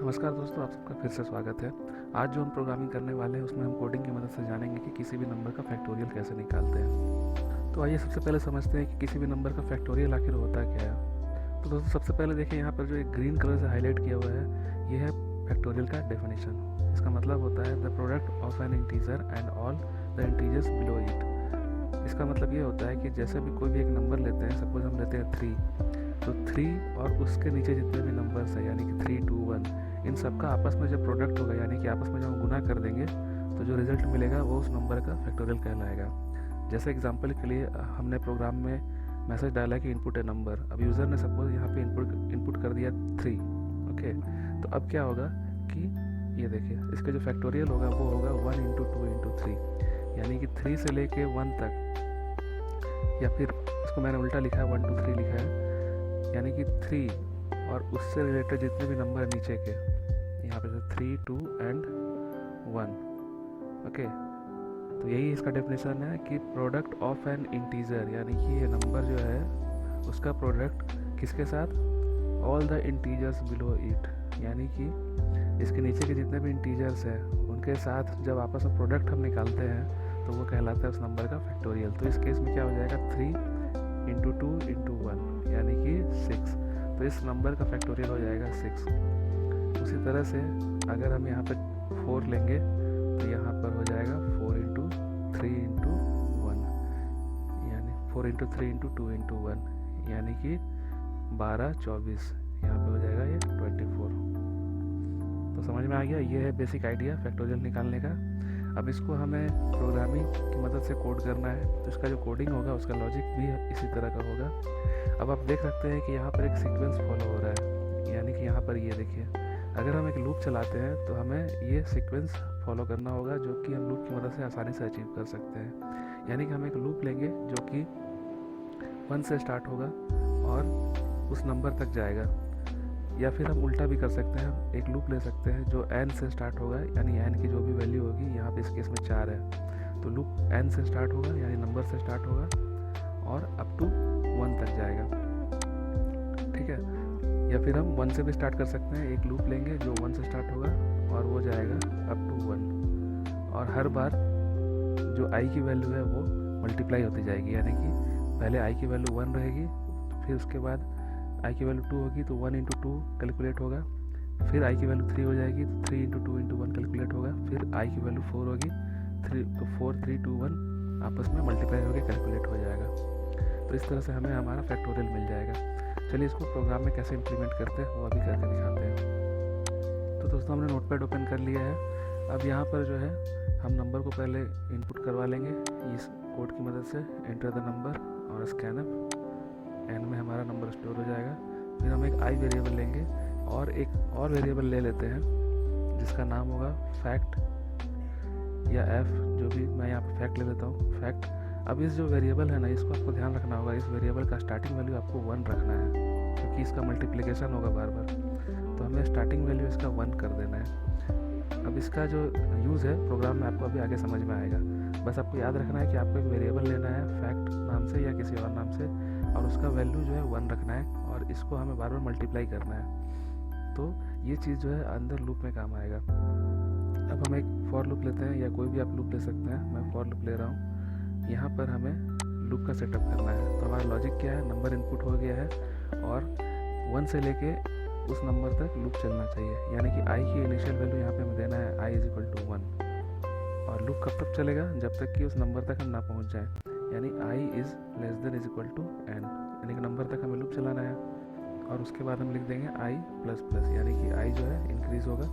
नमस्कार दोस्तों, आप सबका फिर से स्वागत है। आज जो हम प्रोग्रामिंग करने वाले हैं उसमें हम कोडिंग की मदद से जानेंगे कि किसी भी नंबर का फैक्टोरियल कैसे निकालते हैं। तो आइए सबसे पहले समझते हैं कि किसी भी नंबर का फैक्टोरियल आखिर होता क्या है। तो दोस्तों सबसे पहले देखिए, यहाँ पर जो एक ग्रीन कलर से हाईलाइट किया हुआ है ये है फैक्टोरियल का डेफिनेशन। इसका मतलब होता है the product of N integer and all the integers below it. इसका मतलब ये होता है कि जैसे भी कोई भी एक नंबर लेते हैं, सपोज हम लेते हैं 3, तो 3 और उसके नीचे जितने भी नंबर्स हैं यानी कि 3, 2, 1, इन सब का आपस में जब प्रोडक्ट होगा यानी कि आपस में जब हम गुना कर देंगे तो जो रिजल्ट मिलेगा वो उस नंबर का फैक्टोरियल कहलाएगा। जैसे एग्जांपल के लिए हमने प्रोग्राम में मैसेज डाला कि इनपुट ए नंबर। अब यूज़र ने सपोज यहाँ पे इनपुट कर दिया 3। ओके, तो अब क्या होगा कि ये देखिए, इसका जो फैक्टोरियल होगा वो होगा 1 इंटू 2 इंटू 3, यानी कि 3 से लेके 1 तक, या फिर इसको मैंने उल्टा लिखा है, 1 2 3 लिखा है, यानी कि 3 और उससे रिलेटेड जितने भी नंबर नीचे के, यहाँ पे 3, 2 एंड 1। ओके, तो यही इसका डेफिनेशन है कि प्रोडक्ट ऑफ एन इंटीजर, यानी कि ये नंबर जो है उसका प्रोडक्ट किसके साथ, all the integers below it, यानी कि इसके नीचे के जितने भी इंटीजर्स हैं उनके साथ जब आपस में प्रोडक्ट हम निकालते हैं तो वो कहलाता है उस नंबर का फैक्टोरियल। तो इस केस में क्या हो जाएगा, 3 इंटू 2 इंटू 1 यानी कि 6। तो इस नंबर का फैक्टोरियल हो जाएगा 6। उसी तरह से अगर हम यहाँ पे 4 लेंगे तो यहाँ पर हो जाएगा 4 इंटू 3 इंटू 1, यानी 4 इंटू 3 इंटू 2 इंटू 1, यानी कि 12, 24, यहाँ पे हो जाएगा ये 24। तो समझ में आ गया, ये है बेसिक आइडिया फैक्टोरियल निकालने का। अब इसको हमें प्रोग्रामिंग की मदद से कोड करना है, तो इसका जो कोडिंग होगा उसका लॉजिक भी इसी तरह का होगा। अब आप देख सकते हैं कि यहाँ पर एक सीक्वेंस फॉलो हो रहा है, यानी कि यहाँ पर ये देखिए, अगर हम एक लूप चलाते हैं तो हमें ये सीक्वेंस फॉलो करना होगा, जो कि हम लूप की मदद से आसानी से अचीव कर सकते हैं। यानी कि हम एक लूप लेंगे जो कि 1 से स्टार्ट होगा और उस नंबर तक जाएगा, या फिर हम उल्टा भी कर सकते हैं, हम एक लूप ले सकते हैं जो n से स्टार्ट होगा, यानी n की जो भी वैल्यू होगी, यहाँ पे इस केस में 4 है, तो लूप n से स्टार्ट होगा यानी नंबर से स्टार्ट होगा और अप टू 1 तक जाएगा। ठीक है, या फिर हम 1 से भी स्टार्ट कर सकते हैं, एक लूप लेंगे जो 1 से स्टार्ट होगा और वो जाएगा अप टू 1, और हर बार जो i की वैल्यू है वो मल्टीप्लाई होती जाएगी, यानी कि पहले i की वैल्यू 1 रहेगी, फिर उसके बाद i की वैल्यू 2 होगी तो 1 इंटू 2 कैलकुलेट होगा, फिर i की वैल्यू 3 हो जाएगी तो 3 इंटू 2 इंटू 1 कैलकुलेट होगा, फिर i की वैल्यू 4 होगी 3, तो 4, 3, 2, 1 आपस में मल्टीप्लाई होकर कैलकुलेट हो जाएगा। तो इस तरह से हमें हमारा फैक्टोरियल मिल जाएगा। चलिए इसको प्रोग्राम में कैसे इम्प्लीमेंट करते हैं वो अभी करके दिखाते हैं। तो दोस्तों हमने नोटपैड ओपन कर लिया है। अब यहाँ पर जो है हम नंबर को पहले इनपुट करवा लेंगे इस कोड की मदद से, एंटर द नंबर और स्कैन अप, एन में हमारा नंबर स्टोर हो जाएगा। फिर हम एक आई वेरिएबल लेंगे और एक और वेरिएबल ले लेते हैं जिसका नाम होगा फैक्ट या एफ, जो भी, मैं यहाँ पे फैक्ट ले लेता हूँ, फैक्ट। अब इस जो वेरिएबल है ना, इसको आपको ध्यान रखना होगा, इस वेरिएबल का स्टार्टिंग वैल्यू आपको 1 रखना है, क्योंकि इसका मल्टीप्लिकेशन होगा बार बार, तो हमें स्टार्टिंग वैल्यू इसका 1 कर देना है। अब इसका जो यूज़ है प्रोग्राम में आपको अभी आगे समझ में आएगा। बस आपको याद रखना है कि आपको एक वेरिएबल लेना है फैक्ट नाम से या किसी और नाम से, और उसका वैल्यू जो है 1 रखना है, और इसको हमें बार बार मल्टीप्लाई करना है। तो ये चीज़ जो है अंदर लूप में काम आएगा। अब हम एक फॉर लूप लेते हैं, या कोई भी आप लूप ले सकते हैं, मैं फॉर लूप ले रहा हूँ। यहाँ पर हमें लूप का सेटअप करना है। तो हमारा लॉजिक क्या है, नंबर इनपुट हो गया है और 1 से लेके उस नंबर तक लूप चलना चाहिए, यानी कि i की इनिशियल वैल्यू यहाँ पे हमें देना है i इज इक्वल टू 1, और लूप कब तक चलेगा, जब तक कि उस नंबर तक हम ना पहुँच जाएँ, यानी i is less than is equal to n, यानी कि नंबर तक हमें लूप चलाना है। और उसके बाद हम लिख देंगे i प्लस प्लस, यानी कि i जो है इंक्रीज़ होगा